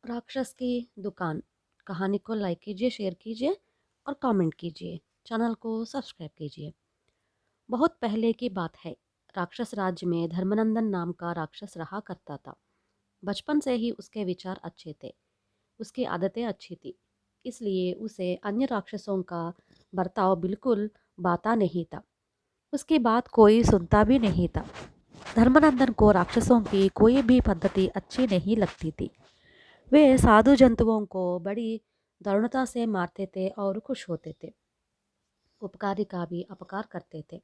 राक्षस की दुकान कहानी को लाइक कीजिए, शेयर कीजिए और कमेंट कीजिए। चैनल को सब्सक्राइब कीजिए। बहुत पहले की बात है। राक्षस राज्य में धर्मनंदन नाम का राक्षस रहा करता था। बचपन से ही उसके विचार अच्छे थे। उसकी आदतें अच्छी थी। इसलिए उसे अन्य राक्षसों का बर्ताव बिल्कुल बाता नहीं था। उसकी बात कोई सुनता भी नहीं था। धर्मनंदन को राक्षसों की कोई भी पद्धति अच्छी नहीं लगती थी। वे साधु जंतुओं को बड़ी दारुणता से मारते थे और खुश होते थे। उपकारी का भी अपकार करते थे।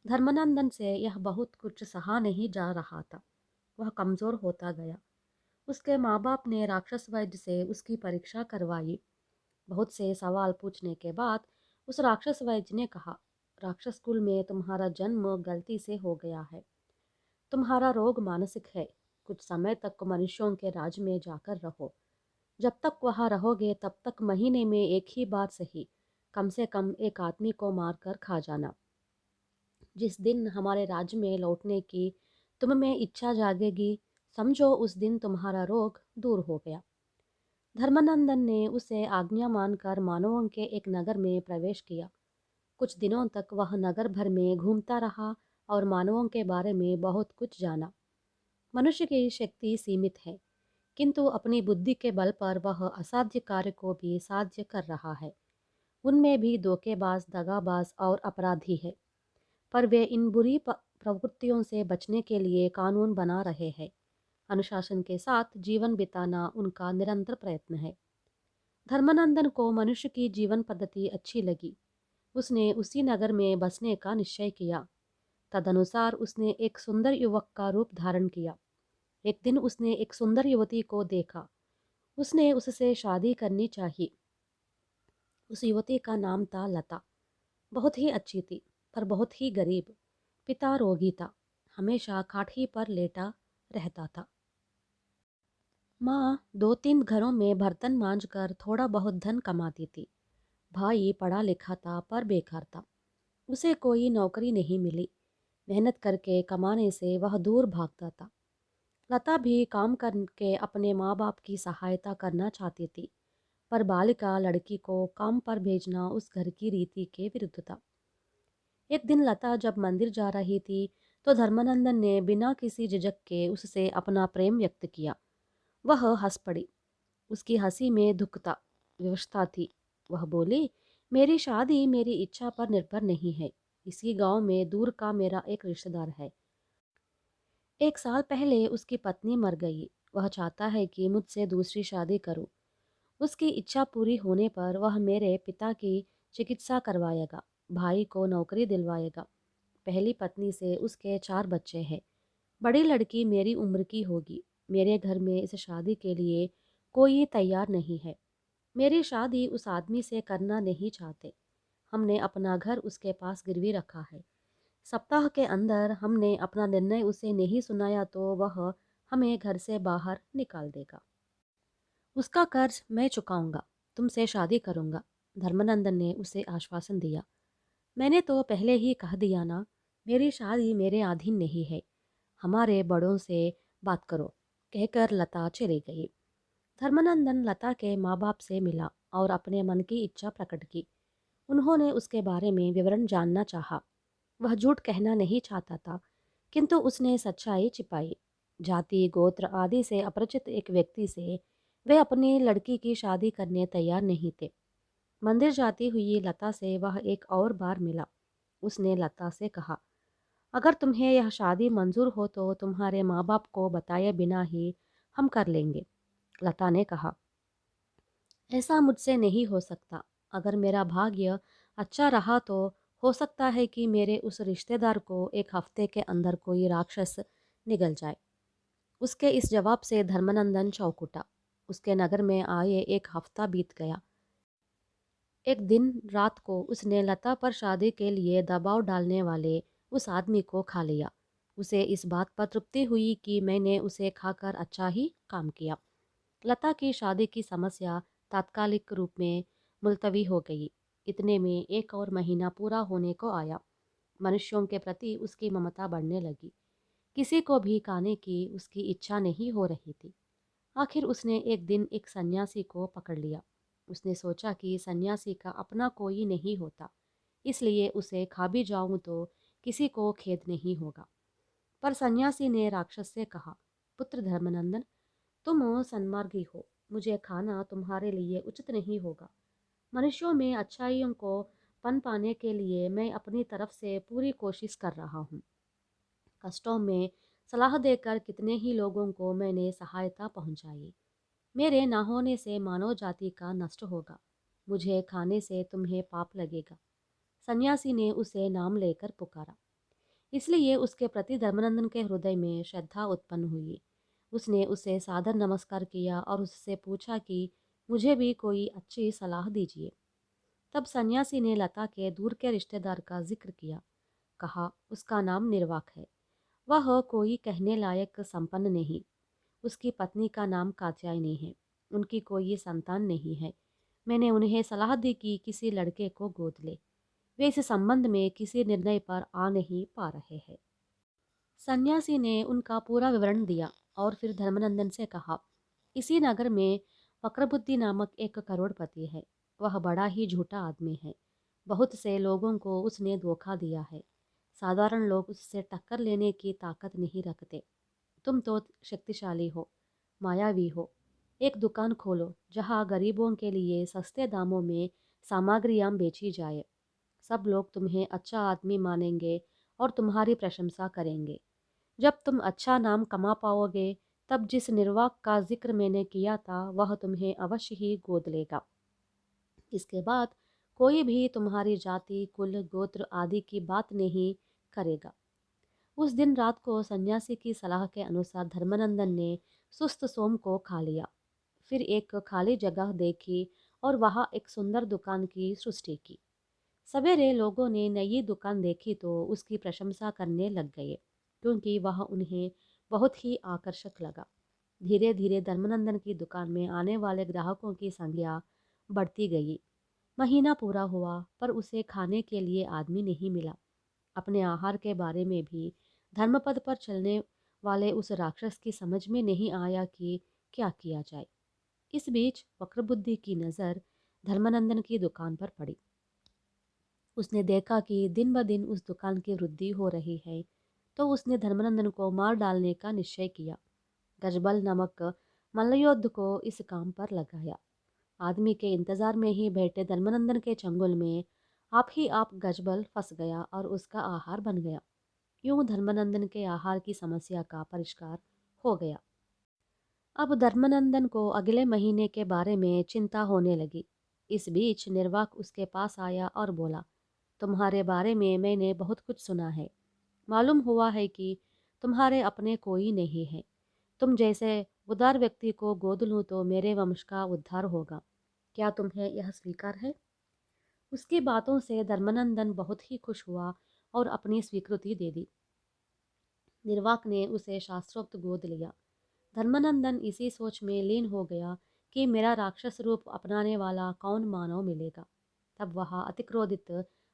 धर्मनंदन से यह बहुत कुछ सहा नहीं जा रहा था। वह कमजोर होता गया। उसके माँ बाप ने राक्षस वैद्य से उसकी परीक्षा करवाई। बहुत से सवाल पूछने के बाद उस राक्षस वैद्य ने कहा, राक्षस कुल में तुम्हारा जन्म गलती से हो गया है। तुम्हारा रोग मानसिक है। कुछ समय तक मनुष्यों के राज में जाकर रहो। जब तक वहाँ रहोगे तब तक महीने में एक ही बार सही कम से कम एक आदमी को मारकर खा जाना। जिस दिन हमारे राज्य में लौटने की तुम में इच्छा जागेगी, समझो उस दिन तुम्हारा रोग दूर हो गया। धर्मानंदन ने उसे आज्ञा मानकर मानवों के एक नगर में प्रवेश किया। कुछ दिनों तक वह नगर भर में घूमता रहा और मानवों के बारे में बहुत कुछ जाना। मनुष्य की शक्ति सीमित है, किंतु अपनी बुद्धि के बल पर वह असाध्य कार्य को भी साध्य कर रहा है। उनमें भी धोखेबाज, दगाबाज और अपराधी है, पर वे इन बुरी प्रवृत्तियों से बचने के लिए कानून बना रहे हैं। अनुशासन के साथ जीवन बिताना उनका निरंतर प्रयत्न है। धर्मानंदन को मनुष्य की जीवन पद्धति अच्छी लगी। उसने उसी नगर में बसने का निश्चय किया। तदनुसार उसने एक सुंदर युवक का रूप धारण किया। एक दिन उसने एक सुंदर युवती को देखा। उसने उससे शादी करनी चाहिए। उस युवती का नाम था लता। बहुत ही अच्छी थी, पर बहुत ही गरीब। पिता रोगी था। हमेशा काठी पर लेटा रहता था। माँ दो तीन घरों में बर्तन मांज कर थोड़ा बहुत धन कमाती थी। भाई पढ़ा लिखा था पर बेकार था। उसे कोई नौकरी नहीं मिली। मेहनत करके कमाने से वह दूर भागता था। लता भी काम करके अपने माँ बाप की सहायता करना चाहती थी, पर बालिका लड़की को काम पर भेजना उस घर की रीति के विरुद्ध था। एक दिन लता जब मंदिर जा रही थी तो धर्मानंदन ने बिना किसी झिझक के उससे अपना प्रेम व्यक्त किया। वह हंस पड़ी। उसकी हंसी में दुखता व्यवस्था थी। वह बोली, मेरी शादी मेरी इच्छा पर निर्भर नहीं है। इसी गांव में दूर का मेरा एक रिश्तेदार है। 1 साल पहले उसकी पत्नी मर गई। वह चाहता है कि मुझसे दूसरी शादी करूं। उसकी इच्छा पूरी होने पर वह मेरे पिता की चिकित्सा करवाएगा, भाई को नौकरी दिलवाएगा। पहली पत्नी से उसके 4 बच्चे हैं। बड़ी लड़की मेरी उम्र की होगी। मेरे घर में इस शादी के लिए कोई तैयार नहीं है। मेरी शादी उस आदमी से करना नहीं चाहते। हमने अपना घर उसके पास गिरवी रखा है। सप्ताह के अंदर हमने अपना निर्णय उसे नहीं सुनाया तो वह हमें घर से बाहर निकाल देगा। उसका कर्ज मैं चुकाऊंगा। तुमसे शादी करूंगा। धर्मानंदन ने उसे आश्वासन दिया। मैंने तो पहले ही कह दिया ना, मेरी शादी मेरे अधीन नहीं है। हमारे बड़ों से बात करो, कहकर लता चली गई। धर्मानंदन लता के माँ बाप से मिला और अपने मन की इच्छा प्रकट की। उन्होंने उसके बारे में विवरण जानना चाहा। वह झूठ कहना नहीं चाहता था, किंतु उसने सच्चाई छिपाई। जाति, गोत्र आदि से अपरिचित एक व्यक्ति से वे अपनी लड़की की शादी करने तैयार नहीं थे। मंदिर जाती हुई लता से वह एक और बार मिला। उसने लता से कहा, अगर तुम्हें यह शादी मंजूर हो तो तुम्हारे माँ बाप को बताए बिना ही हम कर लेंगे। लता ने कहा, ऐसा मुझसे नहीं हो सकता। अगर मेरा भाग्य अच्छा रहा तो हो सकता है कि मेरे उस रिश्तेदार को 1 हफ्ते के अंदर कोई राक्षस निगल जाए। उसके इस जवाब से धर्मानंदन चौंक उठा। उसके नगर में आए 1 हफ्ता बीत गया। एक दिन रात को उसने लता पर शादी के लिए दबाव डालने वाले उस आदमी को खा लिया। उसे इस बात पर तृप्ति हुई कि मैंने उसे खाकर अच्छा ही काम किया। लता की शादी की समस्या तात्कालिक रूप में मुलतवी हो गई। इतने में एक और महीना पूरा होने को आया। मनुष्यों के प्रति उसकी ममता बढ़ने लगी। किसी को भी खाने की उसकी इच्छा नहीं हो रही थी। आखिर उसने एक दिन एक सन्यासी को पकड़ लिया। उसने सोचा कि सन्यासी का अपना कोई नहीं होता, इसलिए उसे खा भी जाऊं तो किसी को खेद नहीं होगा। पर सन्यासी ने राक्षस से कहा, पुत्र धर्मनंदन, तुम सन्मार्गी हो, मुझे खाना तुम्हारे लिए उचित नहीं होगा। मनुष्यों में अच्छाइयों को पन पाने के लिए मैं अपनी तरफ से पूरी कोशिश कर रहा हूँ। कष्टों में सलाह देकर कितने ही लोगों को मैंने सहायता पहुंचाई। मेरे ना होने से मानव जाति का नष्ट होगा। मुझे खाने से तुम्हें पाप लगेगा। सन्यासी ने उसे नाम लेकर पुकारा, इसलिए उसके प्रति धर्मनंदन के हृदय में श्रद्धा उत्पन्न हुई। उसने उसे सादर नमस्कार किया और उससे पूछा कि मुझे भी कोई अच्छी सलाह दीजिए। तब सन्यासी ने लता के दूर के रिश्तेदार का जिक्र किया। कहा, उसका नाम निर्वाक है। वह कोई कहने लायक संपन्न नहीं। उसकी पत्नी का नाम कात्यायनी है। उनकी कोई संतान नहीं है। मैंने उन्हें सलाह दी कि किसी लड़के को गोद ले। वे इस संबंध में किसी निर्णय पर आ नहीं पा रहे हैं। सन्यासी ने उनका पूरा विवरण दिया और फिर धर्मनंदन से कहा, इसी नगर में वक्रबुद्धि नामक एक करोड़पति है। वह बड़ा ही झूठा आदमी है। बहुत से लोगों को उसने धोखा दिया है। साधारण लोग उससे टक्कर लेने की ताकत नहीं रखते। तुम तो शक्तिशाली हो, मायावी हो। एक दुकान खोलो जहाँ गरीबों के लिए सस्ते दामों में सामग्रियाँ बेची जाए। सब लोग तुम्हें अच्छा आदमी मानेंगे और तुम्हारी प्रशंसा करेंगे। जब तुम अच्छा नाम कमा पाओगे, तब जिस निर्वाक का जिक्र मैंने किया था वह तुम्हें अवश्य ही गोद लेगा। इसके बाद कोई भी तुम्हारी जाति, कुल, गोत्र आदि की बात नहीं करेगा। उस दिन रात को सन्यासी की सलाह के अनुसार धर्मनंदन ने सुस्त सोम को खा लिया। फिर एक खाली जगह देखी और वहां एक सुंदर दुकान की सृष्टि की। सवेरे लोगों ने नई दुकान देखी तो उसकी प्रशंसा करने लग गए, क्योंकि वह उन्हें बहुत ही आकर्षक लगा। धीरे धीरे धर्मनंदन की दुकान में आने वाले ग्राहकों की संख्या बढ़ती गई। महीना पूरा हुआ पर उसे खाने के लिए आदमी नहीं मिला। अपने आहार के बारे में भी धर्मपद पर चलने वाले उस राक्षस की समझ में नहीं आया कि क्या किया जाए। इस बीच वक्रबुद्धि की नज़र धर्मनंदन की दुकान पर पड़ी। उसने देखा कि दिन ब दिन उस दुकान की वृद्धि हो रही है, तो उसने धर्मनंदन को मार डालने का निश्चय किया। गजबल नमक मल्लयुद्ध को इस काम पर लगाया। आदमी के इंतजार में ही बैठे धर्मनंदन के चंगुल में आप गजबल फंस गया और उसका आहार बन गया। यूं धर्मनंदन के आहार की समस्या का परिष्कार हो गया। अब धर्मनंदन को अगले महीने के बारे में चिंता होने लगी। इस बीच निर्वाक उसके पास आया और बोला, तुम्हारे बारे में मैंने बहुत कुछ सुना है। मालूम हुआ है कि तुम्हारे अपने कोई नहीं है। तुम जैसे उदार व्यक्ति को गोद लूं तो मेरे वंश का उद्धार होगा। क्या तुम्हें यह स्वीकार है? उसकी बातों से धर्मनंदन बहुत ही खुश हुआ और अपनी स्वीकृति दे दी। निर्वाक ने उसे शास्त्रोक्त गोद लिया। धर्मनंदन इसी सोच में लीन हो गया कि मेरा राक्षस रूप अपनाने वाला कौन मानव मिलेगा। तब वह अतिक्रोधित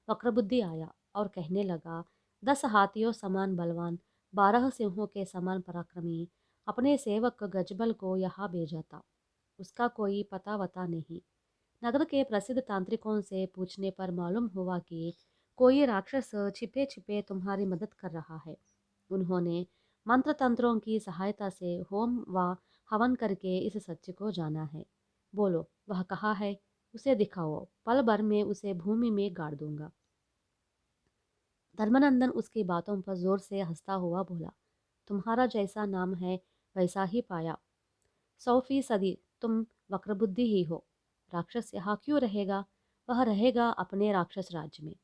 वक्रबुद्धि आया और कहने लगा, 10 हाथियों समान बलवान, 12 सिंहों के समान पराक्रमी अपने सेवक गजबल को यहाँ भेजा था। उसका कोई पता वता नहीं। नगर के प्रसिद्ध तांत्रिकों से पूछने पर मालूम हुआ कि कोई राक्षस छिपे छिपे तुम्हारी मदद कर रहा है। उन्होंने मंत्र तंत्रों की सहायता से होम व हवन करके इस सत्य को जाना है। बोलो, वह कहाँ है? उसे दिखाओ, पल भर में उसे भूमि में गाड़ दूंगा। धर्मनंदन उसकी बातों पर जोर से हंसता हुआ बोला, तुम्हारा जैसा नाम है वैसा ही पाया। 100% तुम वक्रबुद्धि ही हो। राक्षस यहाँ क्यों रहेगा? वह रहेगा अपने राक्षस राज्य में।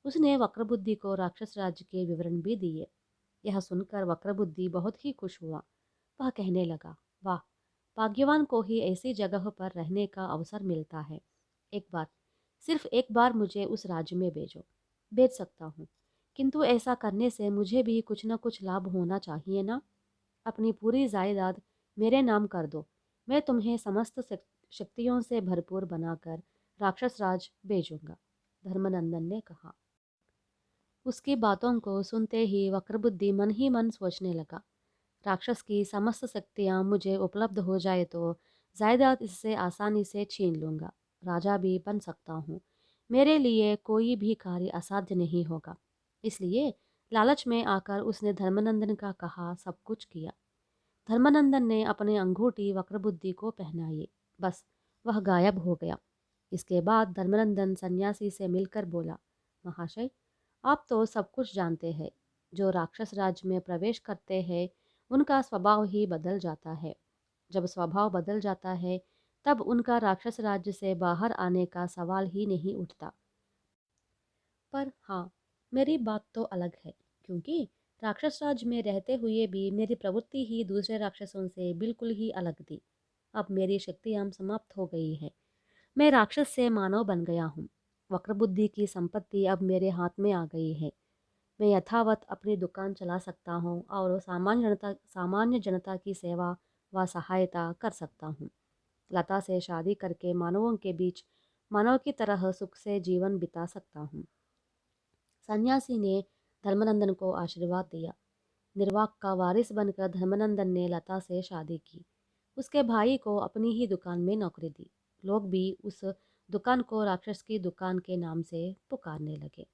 उसने वक्रबुद्धि को राक्षस राज्य के विवरण भी दिए। यह सुनकर वक्रबुद्धि बहुत ही खुश हुआ। वह कहने लगा, वाह, भाग्यवान को ही ऐसी जगह पर रहने का अवसर मिलता है। एक बार, सिर्फ एक बार मुझे उस राज्य में भेजो। भेज सकता हूँ, किंतु ऐसा करने से मुझे भी कुछ न कुछ लाभ होना चाहिए ना। अपनी पूरी जायदाद मेरे नाम कर दो। मैं तुम्हें समस्त शक्तियों से भरपूर बनाकर राक्षस राज भेजूंगा। धर्मनंदन ने कहा। उसकी बातों को सुनते ही वक्रबुद्धि मन ही मन सोचने लगा, राक्षस की समस्त शक्तियाँ मुझे उपलब्ध हो जाए तो जायदाद इससे आसानी से छीन लूँगा। राजा भी बन सकता हूँ। मेरे लिए कोई भी कार्य असाध्य नहीं होगा। इसलिए लालच में आकर उसने धर्मनंदन का कहा सब कुछ किया। धर्मानंदन ने अपनी अंगूठी वक्रबुद्धि को पहनाई। बस वह गायब हो गया। इसके बाद धर्मानंदन सन्यासी से मिलकर बोला, महाशय, आप तो सब कुछ जानते हैं। जो राक्षस राज्य में प्रवेश करते हैं उनका स्वभाव ही बदल जाता है। जब स्वभाव बदल जाता है तब उनका राक्षस राज्य से बाहर आने का सवाल ही नहीं उठता। पर हाँ, मेरी बात तो अलग है, क्योंकि राक्षस राज में रहते हुए भी मेरी प्रवृत्ति ही दूसरे राक्षसों से बिल्कुल ही अलग थी। अब मेरी शक्तियाँ समाप्त हो गई है। मैं राक्षस से मानव बन गया हूँ। वक्रबुद्धि की संपत्ति अब मेरे हाथ में आ गई है। मैं यथावत अपनी दुकान चला सकता हूँ और सामान्य जनता की सेवा व सहायता कर सकता हूँ। लता से शादी करके मानवों के बीच मानव की तरह सुख से जीवन बिता सकता हूँ। सन्यासी ने धर्मानंदन को आशीर्वाद दिया। निर्वाक का वारिस बनकर धर्मानंदन ने लता से शादी की। उसके भाई को अपनी ही दुकान में नौकरी दी। लोग भी उस दुकान को राक्षस की दुकान के नाम से पुकारने लगे।